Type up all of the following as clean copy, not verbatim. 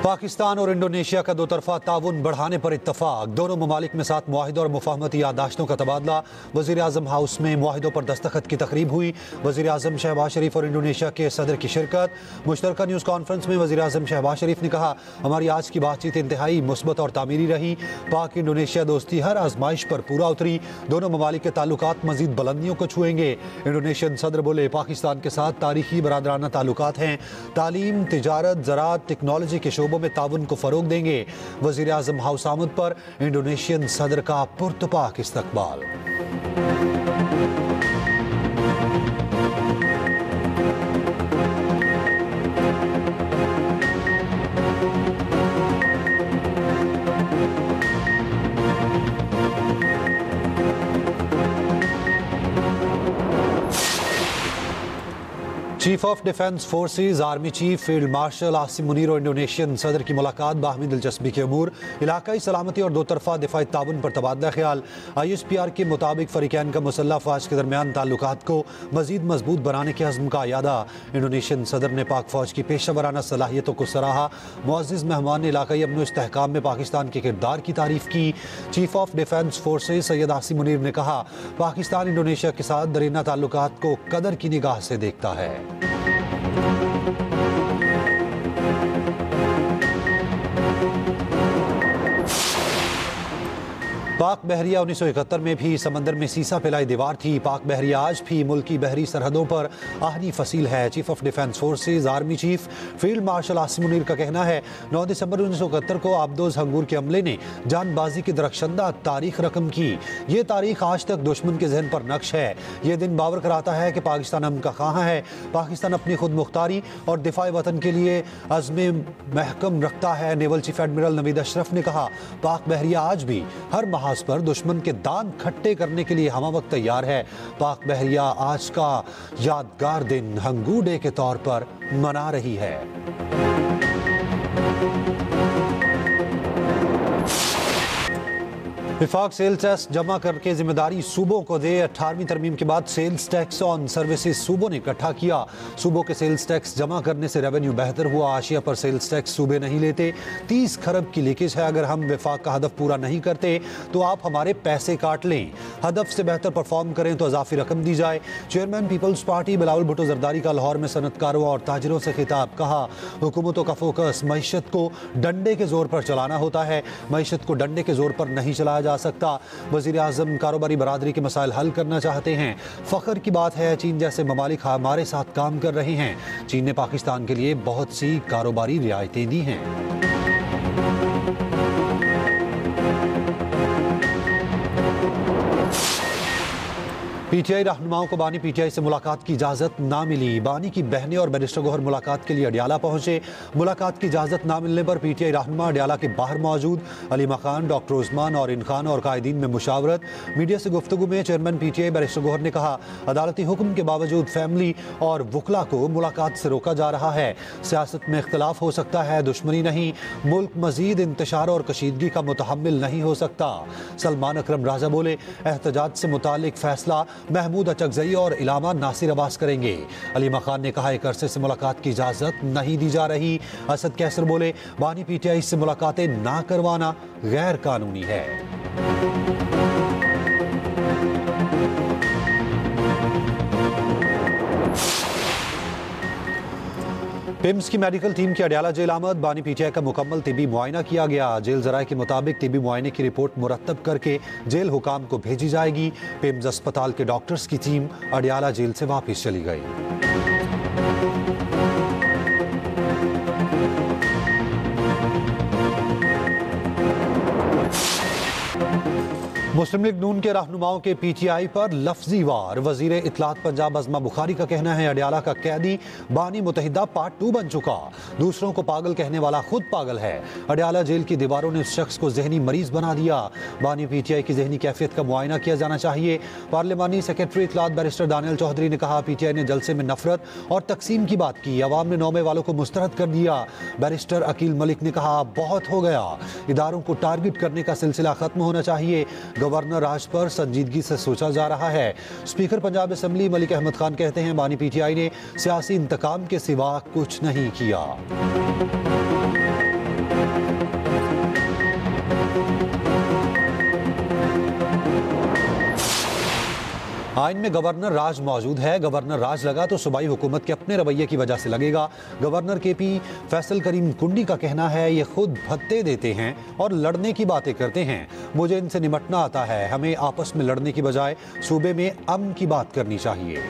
पाकिस्तान और इंडोनेशिया का दो तरफा ताउन बढ़ाने पर इत्तफाक। दोनों ममालिक में 7 मुआहिदों और मुफाहमती याददाश्तों का तबादला। वज़ीर आज़म हाउस में मुआहिदों पर दस्तखत की तकरीब हुई। वज़ीर आज़म शहबाज शरीफ और इंडोनेशिया के सदर की शिरकत। मुश्तरका न्यूज़ कॉन्फ्रेंस में वज़ीर आज़म शहबाज शरीफ ने कहा, हमारी आज की बातचीत इंतहाई मुस्बत और तामीरी रही। पाक इंडोनेशिया दोस्ती हर आजमाइश पर पूरा उतरी। दोनों ममालिक के ताल्लुकात मजीद बुलंदियों को छुएंगे। इंडोनेशियन सदर बोले, पाकिस्तान के साथ तारीखी बरादराना ताल्लुकात हैं। तालीम, तिजारत, ज़राअत, टेक्नोलॉजी के शोबों में ताउन को फरोग देंगे। वज़ीर आज़म हाउस आमद पर इंडोनेशियन सदर का पुरतपाक इस्तकबाल। Chief of defence forces army chief field marshal Asim Munir और इंडोनेशियन सदर की मुलाकात बाहमी दिलचस्पी के अमूर, इलाकाई सलामती और दो तरफा दिफाई ताउन पर तबादला ख्याल। ISPR के मुताबिक फरीकैन का मुसल्लह फ़ौज के दरमियान ताल्लुकात को मजीद मजबूत बनाने के अज़्म का यादा। इंडोनेशियन सदर ने पाक फ़ौज की पेशा वराना सलाहियतों को सराहा। मुअज़्ज़िज़ मेहमान ने इलाकाई अमन व इस्तेहकाम में पाकिस्तान के किरदार की तारीफ की। Chief of defence forces Syed Asim Munir ने कहा, पाकिस्तान इंडोनेशिया के साथ दरीना ताल्लुकात को कदर की निगाह से देखता है। पाक बहरिया 1971 में भी समंदर में सीसा फैलाई दीवार थी। पाक बहरिया आज भी मुल्की बहरी सरहदों पर आहनी फसील है। Chief of defence forces army chief field marshal Asim Munir का कहना है, 9 दिसंबर 1971 को आबदोज हंगूर के हमले ने जानबाजी की दरख्शंदा तारीख रकम की। ये तारीख आज तक दुश्मन के जहन पर नक्श है। ये दिन बावर कराता है कि पाकिस्तान हम का कहाँ है। पाकिस्तान अपनी खुद मुख्तारी और दिफाए वतन के लिए अज़्म महकम रखता है। Naval chief admiral Naveed Ashraf ने कहा, पाक बहरिया आज भी हर महाज पर दुश्मन के दांत खट्टे करने के लिए हमा वक्त तैयार है। पाक बहरिया आज का यादगार दिन हंगू डे के तौर पर मना रही है। विफाक सेल्स टैक्स जमा करके जिम्मेदारी सूबों को दे। 18वीं तरमीम के बाद सेल्स टैक्स ऑन सर्विसेज सूबों ने इकट्ठा किया। सूबों के सेल्स टैक्स जमा करने से रेवेन्यू बेहतर हुआ। आशिया पर सेल्स टैक्स सूबे नहीं लेते। 30 खरब की लीकेज है। अगर हम विफाक का हदफ पूरा नहीं करते तो आप हमारे पैसे काट लें। हदफ से बेहतर परफॉर्म करें तो इजाफी रकम दी जाए। Chairman Peoples Party Bilawal Bhutto Zardari का लाहौर में सनतकारों और ताजिरों से खिताब। कहा, हुकूमतों का फोकस मईशत को डंडे के जोर पर चलाना होता है। मईशत को डंडे के जोर पर नहीं चलाया जा सकता। वज़ीर आज़म कारोबारी बरादरी के मसाइल हल करना चाहते हैं। फ़ख्र की बात है, चीन जैसे ममालिक हमारे साथ काम कर रहे हैं। चीन ने पाकिस्तान के लिए बहुत सी कारोबारी रियायतें दी हैं। PTI रहनुमाओं को बानी PTI से मुलाकात की इजाज़त ना मिली। बानी की बहनें और बैरिस्टर गौहर मुलाकात के लिए अडियाला पहुंचे। मुलाकात की इजाज़त ना मिलने पर PTI रहनुमा अडियाला के बाहर मौजूद। अलीमा खान, डॉक्टर उस्मान और इन खान और कायदीन में मुशावरत। मीडिया से गुफ्तगू में चेयरमैन PTI बैरिस्टर गौहर ने कहा, अदालती हुक्म के बावजूद फैमिली और वकला को मुलाकात से रोका जा रहा है। सियासत में इख्तलाफ हो सकता है, दुश्मनी नहीं। मुल्क मजीद इंतशार और कशीदगी का मुतहम्मिल नहीं हो सकता। सलमान अकरम राजा बोले, एहतजाज से मुतालिक फैसला महमूद अचकजई और इलामा नासिर अब्बास करेंगे। अलीमा खान ने कहा, एक अरसे से मुलाकात की इजाज़त नहीं दी जा रही। असद कैसर बोले, बानी PTI से मुलाकातें ना करवाना गैर कानूनी है। पिम्स की मेडिकल टीम की अडियाला जेल आमद। बानी PTI का मुकम्मल तिबी मुआयना किया गया। जेल जराये के मुताबिक तिबी मुआयने की रिपोर्ट मुरतब करके जेल हुकाम को भेजी जाएगी। पिम्स अस्पताल के डॉक्टर्स की टीम अडियाला जेल से वापस चली गई। मुस्लिम लीग नून के रहनुमाओं के PTI पर लफ्जी वार। वजीर इत्तलात पंजाब अज़मा बुखारी का कहना है, अडियाला का कैदी बानी मुतहिदा पार्ट 2 बन चुका। दूसरों को पागल कहने वाला खुद पागल है। अडियाला जेल की दीवारों ने उस शख्स को जहनी मरीज बना दिया। बानी PTI की जहनी कैफियत का मुआयना किया जाना चाहिए। पार्लिमानी सेक्रेटरी इत्तलात बैरिस्टर दानियल चौधरी ने कहा, PTI ने जलसे में नफरत और तकसीम की बात की। अवाम ने नौमे वालों को मुस्तरद कर दिया। बैरिस्टर अकील मलिक ने कहा, बहुत हो गया। इदारों को टारगेट करने का सिलसिला खत्म होना चाहिए। गवर्नर राज पर संजीदगी से सोचा जा रहा है। स्पीकर पंजाब असेंबली मलिक अहमद खान कहते हैं, बानी PTI ने सियासी इंतकाम के सिवा कुछ नहीं किया। आइन में गवर्नर राज मौजूद है। गवर्नर राज लगा तो सूबाई हुकूमत के अपने रवैये की वजह से लगेगा। गवर्नर KP फैसल करीम कुंडी का कहना है ये खुद भत्ते देते हैं और लड़ने की बातें करते हैं। मुझे इनसे निपटना आता है। हमें आपस में लड़ने की बजाय सूबे में अमन की बात करनी चाहिए।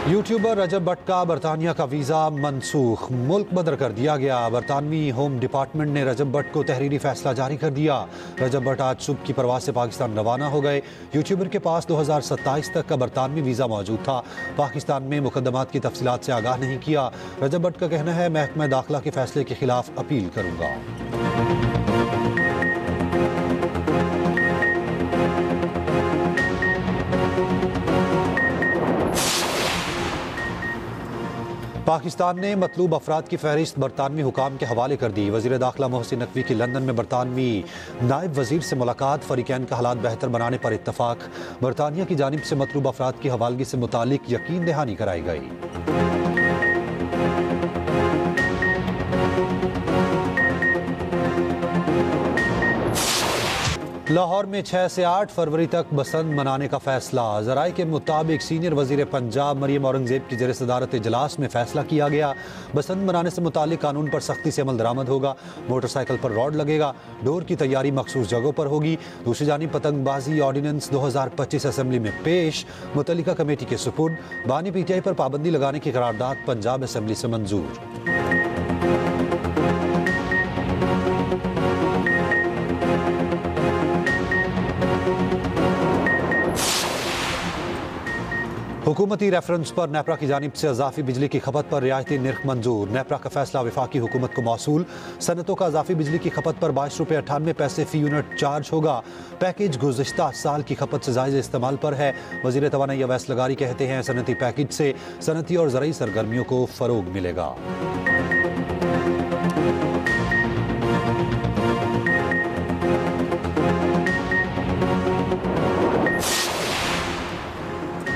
यूट्यूबर रजब भट्ट का बरतानिया का वीज़ा मनसूख, मुल्क बदर कर दिया गया। बरतानवी होम डिपार्टमेंट ने रजब भट्ट को तहरीरी फैसला जारी कर दिया। रजब भट्ट आज सुबह की परवाज से पाकिस्तान रवाना हो गए। यूट्यूबर के पास 2027 तक का बरतानवी वीज़ा मौजूद था। पाकिस्तान में मुकदमात की तफसीलात से आगाह नहीं किया। रजब भट्ट का कहना है महकमा दाखिला के फैसले के खिलाफ अपील करूँगा। पाकिस्तान ने मतलूब अफराद की फहरिस्त बरतानवी हुकाम के हवाले कर दी। वज़ीर दाखिला मोहसिन नकवी की लंदन में बरतानवी नायब वज़ीर से मुलाकात, फ़रीक़ैन का हालात बेहतर बनाने पर इत्तफ़ाक़। बरतानिया की जानिब से मतलूब अफराद की हवालगी से मुतालिक यकीन दहानी कराई गई। लाहौर में 6 से 8 फरवरी तक बसंत मनाने का फैसला। ज़राए के मुताबिक सीनियर वज़ीर पंजाब मरियम औरंगज़ेब की ज़ेर सदारत इजलास में फैसला किया गया। बसंत मनाने से मुतालिक कानून पर सख्ती से अमल दरामद होगा। मोटरसाइकिल पर रॉड लगेगा। डोर की तैयारी मखसूस जगहों पर होगी। दूसरी जानिब पतंगबाजी ऑर्डिनेंस 2025 असम्बली में पेश, मुतल्लिका कमेटी के सुपुर्द। बानी PTI पर पाबंदी लगाने की करारदाद पंजाब असम्बली से मंजूर। हुकूमती रेफरेंस पर नेपरा की जानिब से अजाफी बिजली की खपत पर रियायती निर्ख मंजूर। नेपरा का फैसला वफाकी हुकूमत को मौसूल। सनतों का अजाफी बिजली की खपत पर 22 रुपये 98 पैसे फी यूनिट चार्ज होगा। पैकेज गुज़िश्ता साल की खपत से ज़ायद इस्तेमाल पर है। वज़ीर तवानाई अवैस लगारी कहते हैं सनती पैकेज से सनती और ज़रई सरगर्मियों को फ़रोग मिलेगा।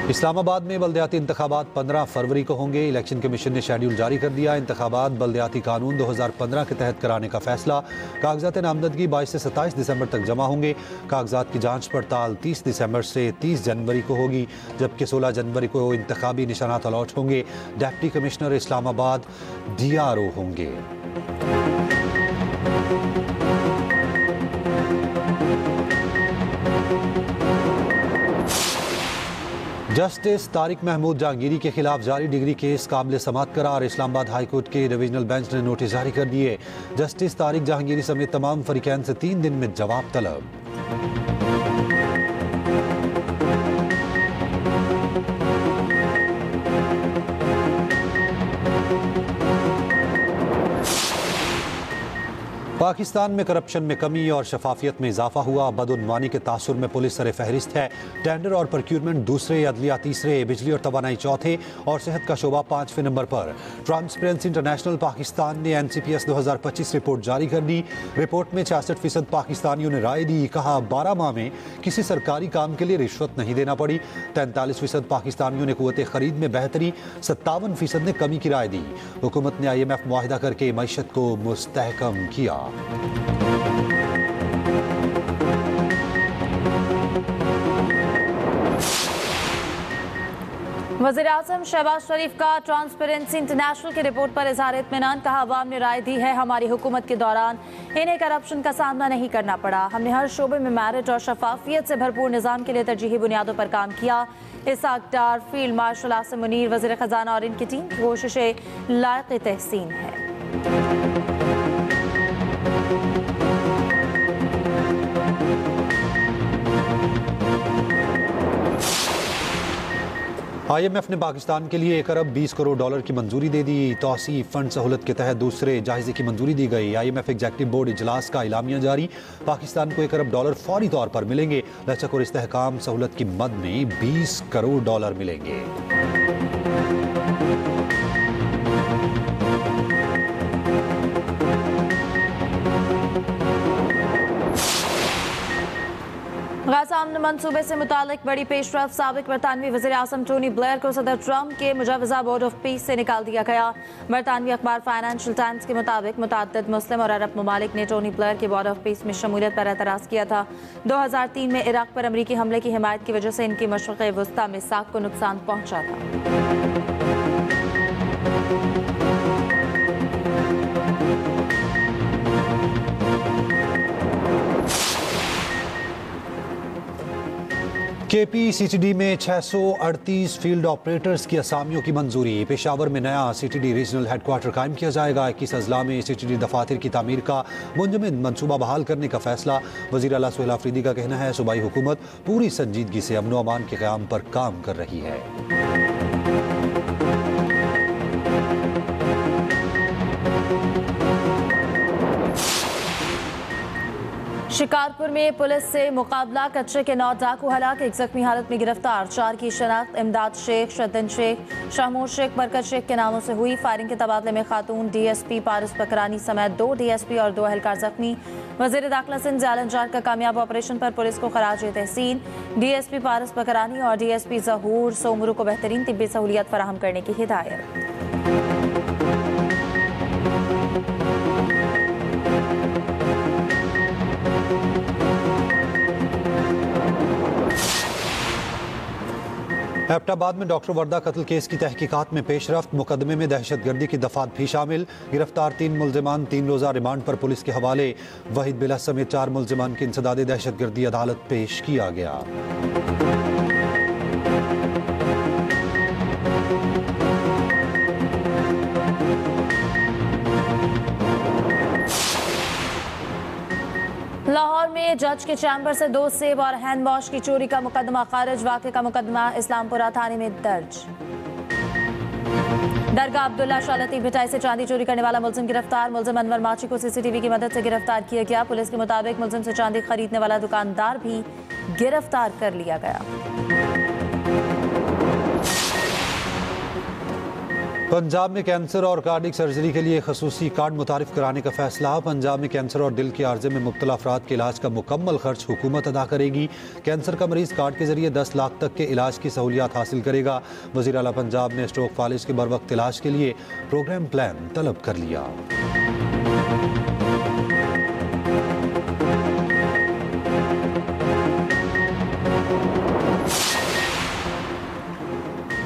इस्लामाबाद में बल्दियाती इंतखाबात 15 फरवरी को होंगे। इलेक्शन कमीशन ने शेड्यूल जारी कर दिया। इंतखाबात बल्दियाती कानून 2015 के तहत कराने का फैसला। कागजात नामजदगी 22 से 27 दिसंबर तक जमा होंगे। कागजात की जांच पड़ताल 30 दिसंबर से 30 जनवरी को होगी, जबकि 16 जनवरी को इंतखाबी निशानात अलॉट होंगे। डिप्टी कमिश्नर इस्लामाबाद DRO होंगे। जस्टिस तारिक महमूद जहांगीरी के खिलाफ जारी डिग्री केस काबिल समाअत करार। इस्लामाबाद हाई कोर्ट के डिवीजनल बेंच ने नोटिस जारी कर दिए। जस्टिस तारिक जहांगीरी समेत तमाम फरीकैन से 3 दिन में जवाब तलब। पाकिस्तान में करप्शन में कमी और शफाफियत में इजाफा हुआ। बदउनवानी के तासुर में पुलिस सरे फहरिस्त है। टेंडर और प्रोक्यूरमेंट दूसरे, अदलिया तीसरे, बिजली और तवानाई चौथे और सेहत का शोबा 5वें नंबर पर। ट्रांसपेरेंसी इंटरनेशनल पाकिस्तान ने NCPS 2025 रिपोर्ट जारी कर दी। रिपोर्ट में 66% पाकिस्तानियों ने राय दी। कहा 12 माह में किसी सरकारी काम के लिए रिश्वत नहीं देना पड़ी। 43% पाकिस्तानियों ने कुव्वत खरीद में बेहतरी, 57% ने कमी की राय दी। हुकूमत ने IMF मुआहिदा करके मईशत को मुस्तहकम किया। वज़ीर-ए-आज़म शहबाज शरीफ का ट्रांसपेरेंसी इंटरनेशनल की रिपोर्ट पर इज़हार इत्मीनान। कहा अवाम ने राय दी है, हमारी हुकूमत के दौरान इन्हें करप्शन का सामना नहीं करना पड़ा। हमने हर शोबे में मेरिट और शफाफियत से भरपूर निज़ाम के लिए तरजीही बुनियादों पर काम किया। इसाक डार, फील्ड मार्शल आसिम मुनीर, वज़ीर ख़जाना और इनकी टीम की कोशिशें लायक़ तहसीन है। IMF ने पाकिस्तान के लिए 1 अरब 20 करोड़ डॉलर की मंजूरी दे दी। तौसी फंड सहूलत के तहत दूसरे जायजे की मंजूरी दी गई। IMF एग्जेक्टिव बोर्ड इजलास का इलामिया जारी। पाकिस्तान को 1 अरब डॉलर फौरी तौर पर मिलेंगे। लचक और इस्तेहकाम सहूलत की मद में 20 करोड़ डॉलर मिलेंगे। गाज़ा अमन मंसूबे से मुतालिक बड़ी पेशरफ। साबिक बरतानवी वज़ीर आज़म टोनी ब्लेयर को सदर ट्रंप के मुजवजा बोर्ड ऑफ पीस से निकाल दिया गया। बरतानवी अखबार फाइनेंशियल टाइम्स के मुताबिक मुतअद्दिद मुस्लिम और अरब ममालिक ने टोनी ब्लेयर के बोर्ड ऑफ पीस में शमूलियत पर एतराज़ किया था। 2003 में इराक पर अमरीकी हमले की हिमायत की वजह से इनकी मशरिक़ वस्ता में साख को नुकसान पहुंचा था। KPCTD में 638 फील्ड ऑपरेटर्स की असामियों की मंजूरी। पेशावर में नया CTD रीजनल हेडक्वार्टर कायम किया जाएगा। 21 अजला में CTD दफातर की तामीर का मुंजमद मनसूबा बहाल करने का फैसला। वज़ीर आला सुहेल आफरीदी का कहना है सूबाई हुकूमत पूरी संजीदगी से अमन व अमान के क़याम पर काम कर रही है। शिकारपुर में पुलिस से मुकाबला, कच्चे के 9 डाकू हलाक, एक जख्मी हालत में गिरफ्तार। 4 की शनाख्त इमदाद शेख, शद्दन शेख, शाहमूर शेख, बरकत शेख के नामों से हुई। फायरिंग के तबादले में खातून DSP पारस बकरानी समेत 2 DSP और 2 अहलकार जख्मी। वज़ीर दाखिला सिंध जालन जार का कामयाब ऑपरेशन पर पुलिस को खराज तहसीन। DSP पारस बकरानी और DSP ज़हूर सोमरू को बेहतरीन तिब्बी सहूलियत फराहम करने की हिदायत। एबटाबाद में डॉक्टर वर्दा कत्ल केस की तहकीकात में पेशरफ्त। मुकदमे में दहशतगर्दी की दफात भी शामिल। गिरफ्तार 3 मुल्जिमान 3 रोज़ा रिमांड पर पुलिस के हवाले। वहीद बिला समेत 4 मुल्जिमान की इंसदाद दहशतगर्दी अदालत पेश किया गया। लाहौर में जज के चैम्बर से 2 सेब और हैंड वॉश की चोरी का मुकदमा खारिज। वाक़े का मुकदमा इस्लामपुरा थाने में दर्ज। दरगाह अब्दुल्ला शालती मिठाई से चांदी चोरी करने वाला मुलजिम गिरफ्तार। मुलजिम अनवर माची को CCTV की मदद से गिरफ्तार किया गया। पुलिस के मुताबिक मुलजिम से चांदी खरीदने वाला दुकानदार भी गिरफ्तार कर लिया गया। पंजाब में कैंसर और कार्डिक सर्जरी के लिए खसूसी कार्ड मुतारिफ कराने का फैसला। पंजाब में कैंसर और दिल के आर्जे में मुब्तला अफराद के इलाज का मुकम्मल खर्च हुकूमत अदा करेगी। कैंसर का मरीज कार्ड के जरिए 10 लाख तक के इलाज की सहूलियात हासिल करेगा। वज़ीर आला पंजाब ने स्ट्रोक फालिज के बर वक्त इलाज के लिए प्रोग्राम प्लान तलब कर लिया।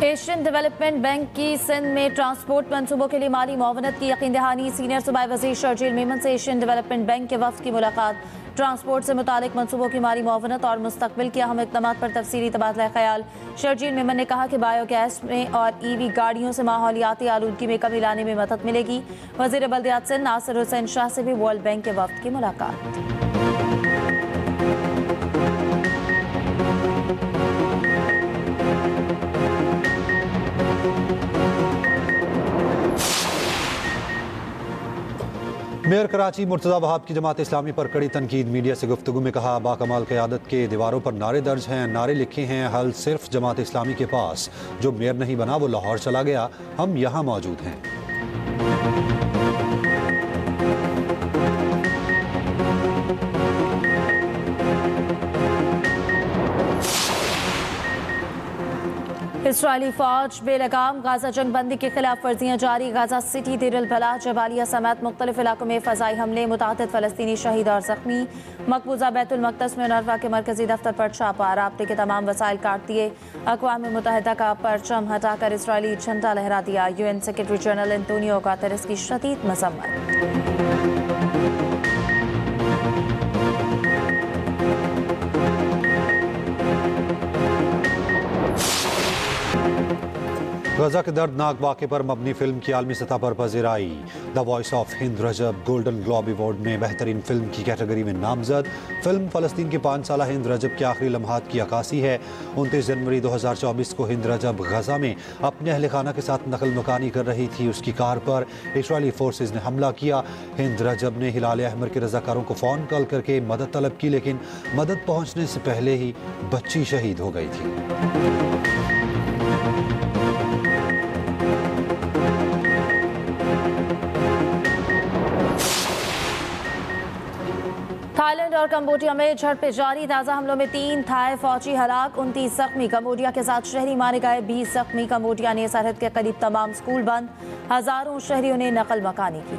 एशियन डेवलपमेंट बैंक की सिंध में ट्रांसपोर्ट मंसूबों के लिए माली मुआवनत की यकीन दहानी। सीनियर सूबाई वज़ीर शर्जील मेमन से एशियन डेवलपमेंट बैंक के वफ़द की मुलाकात। ट्रांसपोर्ट से मुतालिक मंसूबों की माली मुआवनत और मुस्तकबिल के अहम इक़दामात पर तफसीली तबादला ख्याल। शर्जील मेमन ने कहा कि बायोगैस में और EV गाड़ियों से माहौलियाती आलूदगी में कमी लाने में मदद मिलेगी। वज़ीर बल्दियात सिंध नासिर हुसैन शाह से भी वर्ल्ड बैंक के वफ़द की मुलाकात। मेयर कराची मुर्तज़ा वहाब की जमात इस्लामी पर कड़ी तनकीद। मीडिया से गुफ्तगू में कहा, बाकमाल क़यादत के दीवारों पर नारे दर्ज हैं, नारे लिखे हैं, हल सिर्फ जमात इस्लामी के पास। जो मेयर नहीं बना वो लाहौर चला गया, हम यहाँ मौजूद हैं। इसराइली फौज बेलगाम गाजा जंग बंदी की खिलाफ वर्जियाँ जारी। गाजा सिटी, देर अल बला, जबालिया समेत मुख्तलिफ इलाकों में फ़ज़ाई हमले, मुतादिद फ़लस्तीनी शहीद और ज़ख्मी। मकबूजा बैतुल मक़दस में UNRWA के मरकजी दफ्तर पर छापा, राब्ते के तमाम वसाइल काट दिए। अक़वाम मुत्तहिदा का परचम हटाकर इसराइली झंडा लहरा दिया। UN secretary general Antonio Guterres की शदीद मज़म्मत। गजा के दर्दनाक वाक़े पर मबनी फिल्म की आलमी सतह पर पज़ीराई। The voice of Hind Rajab golden globe award में बेहतरीन फिल्म की कैटेगरी में नामजद। फिल्म फ़लस्तीन की 5 साला हिंद रजब के आखिरी लम्हात की अक्कासी है। 29 जनवरी 2024 को हिंद रजब गजा में अपने अहल खाना के साथ नकल मकानी कर रही थी। उसकी कार पर इसराइली फोर्सेज ने हमला किया। हिंद रजब ने हिलाल अहमर के रज़ाकारों को फ़ोन कॉल करके मदद तलब की, लेकिन मदद पहुँचने से पहले ही बच्ची शहीद हो गई थी। थाईलैंड थाईलैंड और कंबोडिया में झड़पें जारी। ताज़ा हमलों में 3 थाई फौजी हलाक, 29 जख्मी। कंबोडिया के 7 शहरी मारे गए, 20 जख्मी। कंबोडिया ने सरहद के करीब तमाम स्कूल बंद, हजारों शहरियों ने नकल मकानी की।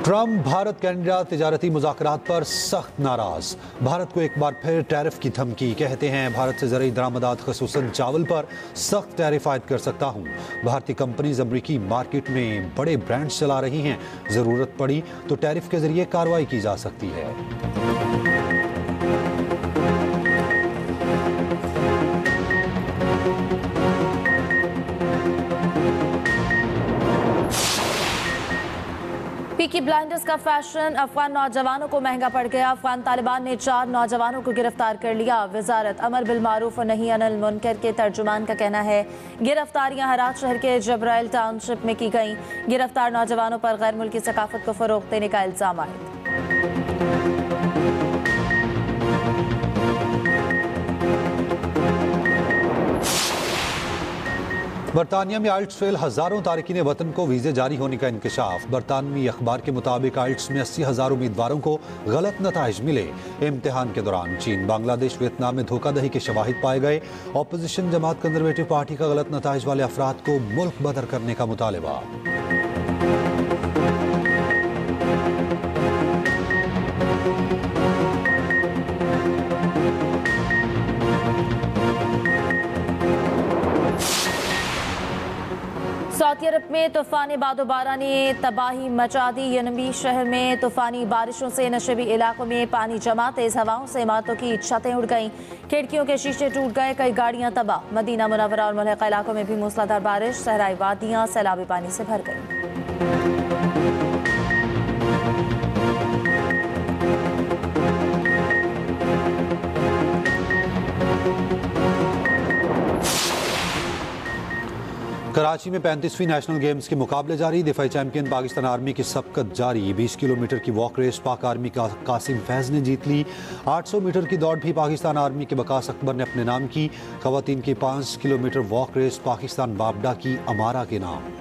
ट्रंप भारत कनाडा तिजारती मुज़ाकरात पर सख्त नाराज। भारत को एक बार फिर टैरिफ की धमकी। कहते हैं भारत से ज़रूरी दरामदात ख़ुसूसन चावल पर सख्त टैरिफ आयद कर सकता हूँ। भारतीय कंपनीज अमरीकी मार्केट में बड़े ब्रांड्स चला रही हैं। ज़रूरत पड़ी तो टैरिफ के जरिए कार्रवाई की जा सकती है। पीकी ब्लाइंडर्स का फैशन अफगान नौजवानों को महंगा पड़ गया। अफगान तालिबान ने 4 नौजवानों को गिरफ्तार कर लिया। वजारत अमर बिल मारूफ और नही अनिल मुनकर के तर्जुमान का कहना है गिरफ्तारियां हरात शहर के जब्राइल टाउनशिप में की गईं। गिरफ्तार नौजवानों पर गैर मुल्की सकाफत को फरोग देने का इल्जाम आयद। बरतानिया में आइल्ट्स फेल, हजारों तारकीन वतन को वीजे जारी होने का इंकशाफ। बरतानवी अखबार के मुताबिक आइल्ट्स में 80,000 उम्मीदवारों को गलत नताइज मिले। इम्तिहान के दौरान चीन, बांग्लादेश, वियतनाम में धोखाधड़ी के शवाहिद पाए गए। ऑपोजिशन जमात कंजर्वेटिव पार्टी का गलत नताइज वाले अफराद को मुल्क बदर करने का मुतालबा। सऊदी अरब में तूफानी बादोबारा ने तबाही मचा दी। यनबी शहर में तूफानी बारिशों से नशेबी इलाकों में पानी जमा। तेज हवाओं से इमारतों की छतें उड़ गईं, खिड़कियों के शीशे टूट गए, कई गाड़ियां तबाह। मदीना मुनव्वरा और मुल्हिका इलाकों में भी मूसलाधार बारिश, सहराई वादियां सैलाबी पानी से भर गईं। कराची में 35वीं नेशनल गेम्स के मुकाबले जारी। दिफाई चैंपियन पाकिस्तान आर्मी की सबकत जारी। 20 किलोमीटर की वॉक रेस पाक आर्मी का कासिम फैज ने जीत ली। 800 मीटर की दौड़ भी पाकिस्तान आर्मी के बकास अकबर ने अपने नाम की। खवातीन की 5 किलोमीटर वॉक रेस पाकिस्तान बाबडा की अमारा के नाम।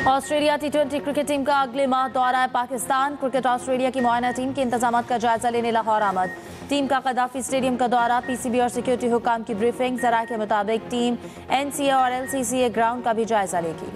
ऑस्ट्रेलिया T20 क्रिकेट टीम का अगले माह दौरा है पाकिस्तान। क्रिकेट ऑस्ट्रेलिया की मुआयना टीम के इंतजाम का जायजा लेने लाहौर आमद। टीम का कदाफी स्टेडियम का दौरा, PCB और सिक्योरिटी हुकाम की ब्रीफिंग। जरा के मुताबिक टीम NCA और LCCA ग्राउंड का भी जायजा लेगी।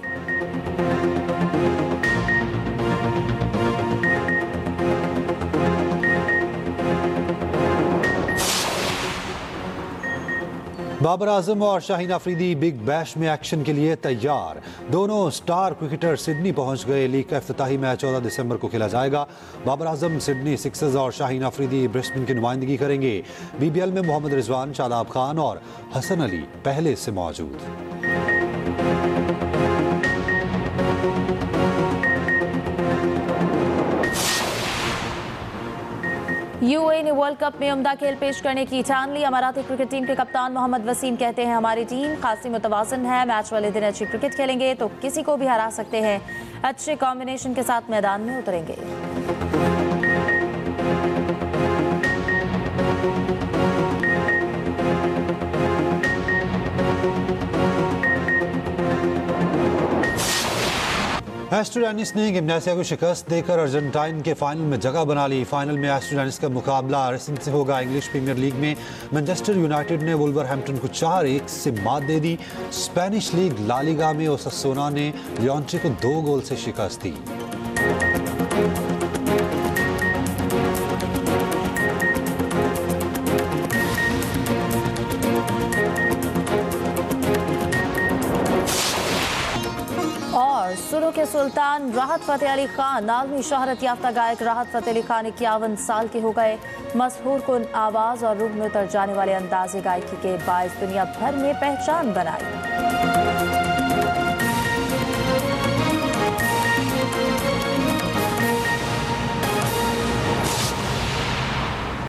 बाबर आजम और शाहीन अफरीदी बिग बैश में एक्शन के लिए तैयार। दोनों स्टार क्रिकेटर सिडनी पहुंच गए। लीग का इफ्तिताही मैच 14 दिसंबर को खेला जाएगा। बाबर आजम सिडनी सिक्सर्स और शाहीन अफरीदी ब्रिस्बेन की नुमाइंदगी करेंगे। BBL में मोहम्मद रिजवान, शादाब खान और हसन अली पहले से मौजूद। UAE ने वर्ल्ड कप में उम्दा खेल पेश करने की ठान ली। अमाराती क्रिकेट टीम के कप्तान मोहम्मद वसीम कहते हैं हमारी टीम खासी मुतवाज़िन है। मैच वाले दिन अच्छी क्रिकेट खेलेंगे तो किसी को भी हरा सकते हैं। अच्छे कॉम्बिनेशन के साथ मैदान में उतरेंगे। एस्टुडियानिस ने गिम्नासिया को शिकस्त देकर अर्जेंटाइन के फाइनल में जगह बना ली। फाइनल में एस्टुडियानिस का मुकाबला रेसिंग से होगा। इंग्लिश प्रीमियर लीग में मैनचेस्टर यूनाइटेड ने वुल्वरहैम्पटन को 4-1 से मात दे दी। स्पेनिश लीग ला लीगा में ओसासुना ने लियोंचे को 2 गोल से शिकस्त दी। सुरों के सुल्तान राहत फतेह अली खान, आलमी शोहरत याफ्ता गायक राहत फतेह अली खान 51 साल के हो गए। मशहूर कुन आवाज और रूह में उतर जाने वाले अंदाज़े गायकी के बायस दुनिया भर में पहचान बनाई।